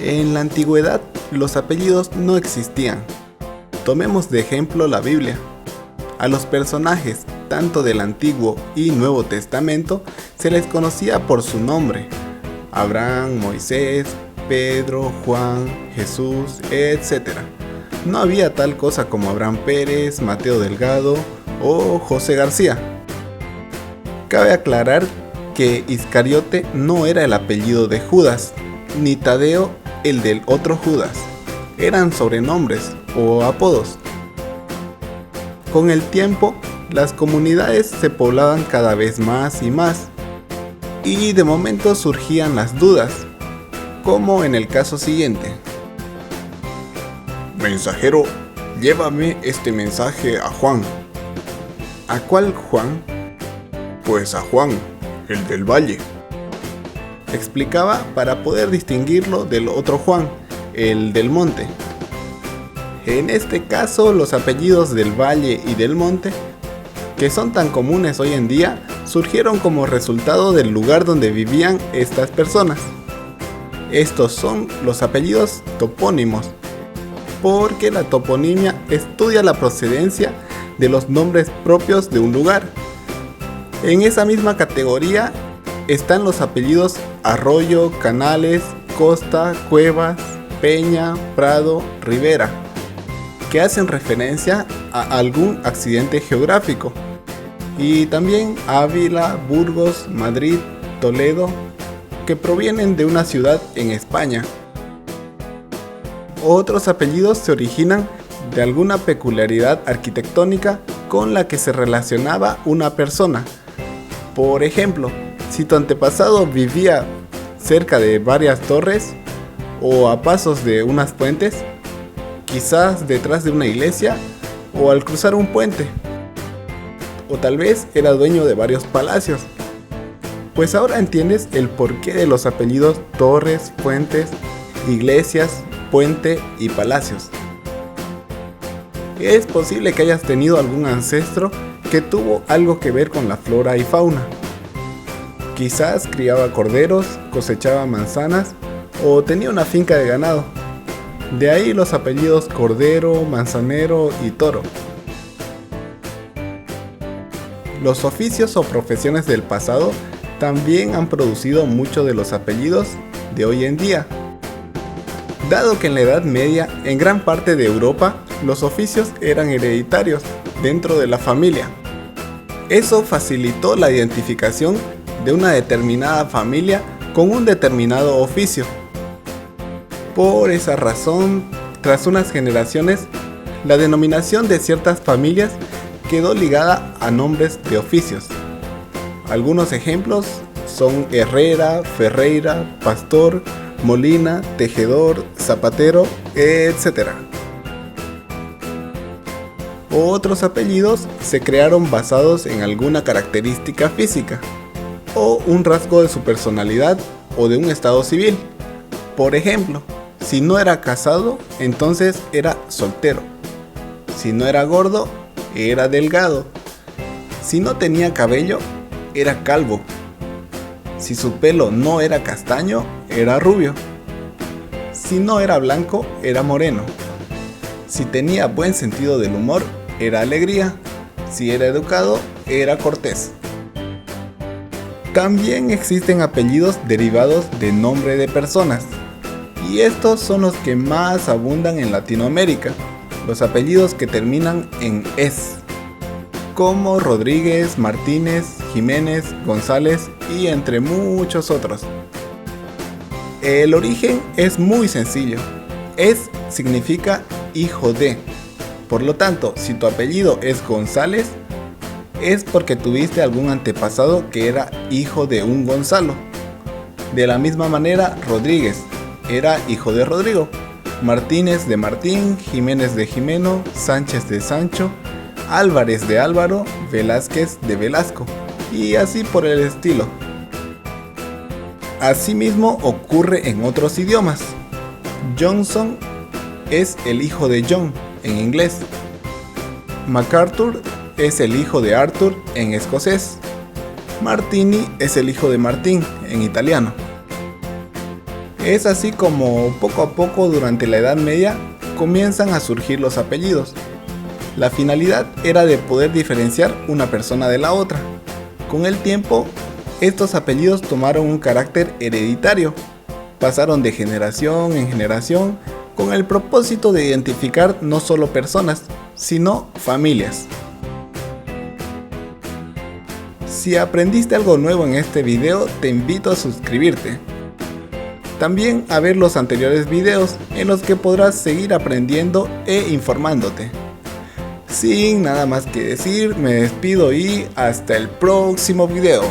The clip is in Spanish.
En la antigüedad, los apellidos no existían. Tomemos de ejemplo la Biblia. A los personajes, tanto del Antiguo y Nuevo Testamento, se les conocía por su nombre: Abraham, Moisés, Pedro, Juan, Jesús, etc. No había tal cosa como Abraham Pérez, Mateo Delgado o José García. Cabe aclarar que Iscariote no era el apellido de Judas, ni Tadeo el del otro Judas. Eran sobrenombres o apodos. Con el tiempo, las comunidades se poblaban cada vez más y más, y de momento surgían las dudas, como en el caso siguiente. Mensajero, llévame este mensaje a Juan. ¿A cuál Juan? Pues a Juan, el del valle. Explicaba para poder distinguirlo del otro Juan, el del monte. En este caso, los apellidos del valle y del monte, que son tan comunes hoy en día, surgieron como resultado del lugar donde vivían estas personas. Estos son los apellidos topónimos, porque la toponimia estudia la procedencia de los nombres propios de un lugar. En esa misma categoría están los apellidos Arroyo, Canales, Costa, Cuevas, Peña, Prado, Rivera, que hacen referencia a algún accidente geográfico. Y también Ávila, Burgos, Madrid, Toledo, que provienen de una ciudad en España. Otros apellidos se originan de alguna peculiaridad arquitectónica con la que se relacionaba una persona. Por ejemplo, si tu antepasado vivía cerca de varias torres o a pasos de unas fuentes, quizás detrás de una iglesia o al cruzar un puente, o tal vez era dueño de varios palacios. Pues ahora entiendes el porqué de los apellidos Torres, Fuentes, Iglesias, Puente y Palacios. Es posible que hayas tenido algún ancestro que tuvo algo que ver con la flora y fauna. Quizás criaba corderos, cosechaba manzanas o tenía una finca de ganado. De ahí los apellidos Cordero, Manzanero y Toro. Los oficios o profesiones del pasado también han producido muchos de los apellidos de hoy en día. Dado que en la Edad Media, en gran parte de Europa, los oficios eran hereditarios dentro de la familia. Eso facilitó la identificación de una determinada familia con un determinado oficio. Por esa razón, tras unas generaciones, la denominación de ciertas familias quedó ligada a nombres de oficios. Algunos ejemplos son Herrera, Ferreira, Pastor, Molina, Tejedor, Zapatero, etc. Otros apellidos se crearon basados en alguna característica física o un rasgo de su personalidad o de un estado civil. Por ejemplo, si no era casado, entonces era soltero. Si no era gordo, era delgado. Si no tenía cabello, era calvo. Si su pelo no era castaño, era rubio. Si no era blanco, era moreno. Si tenía buen sentido del humor, era alegría. Si era educado, era cortés. También existen apellidos derivados de nombre de personas, y estos son los que más abundan en Latinoamérica, los apellidos que terminan en "es", como Rodríguez, Martínez, Jiménez, González y entre muchos otros. El origen es muy sencillo. "Es" significa hijo de. Por lo tanto, si tu apellido es González, es porque tuviste algún antepasado que era hijo de un Gonzalo. De la misma manera, Rodríguez era hijo de Rodrigo, Martínez de Martín, Jiménez de Jimeno, Sánchez de Sancho, Álvarez de Álvaro, Velázquez de Velasco, y así por el estilo. Asimismo ocurre en otros idiomas. Johnson es el hijo de John en inglés. MacArthur es el hijo de Arthur en escocés. Martini es el hijo de Martín en italiano. Es así como poco a poco durante la Edad Media comienzan a surgir los apellidos. La finalidad era de poder diferenciar una persona de la otra. Con el tiempo, estos apellidos tomaron un carácter hereditario. Pasaron de generación en generación con el propósito de identificar no solo personas, sino familias. Si aprendiste algo nuevo en este video, te invito a suscribirte. También a ver los anteriores videos en los que podrás seguir aprendiendo e informándote. Sin nada más que decir, me despido y hasta el próximo video.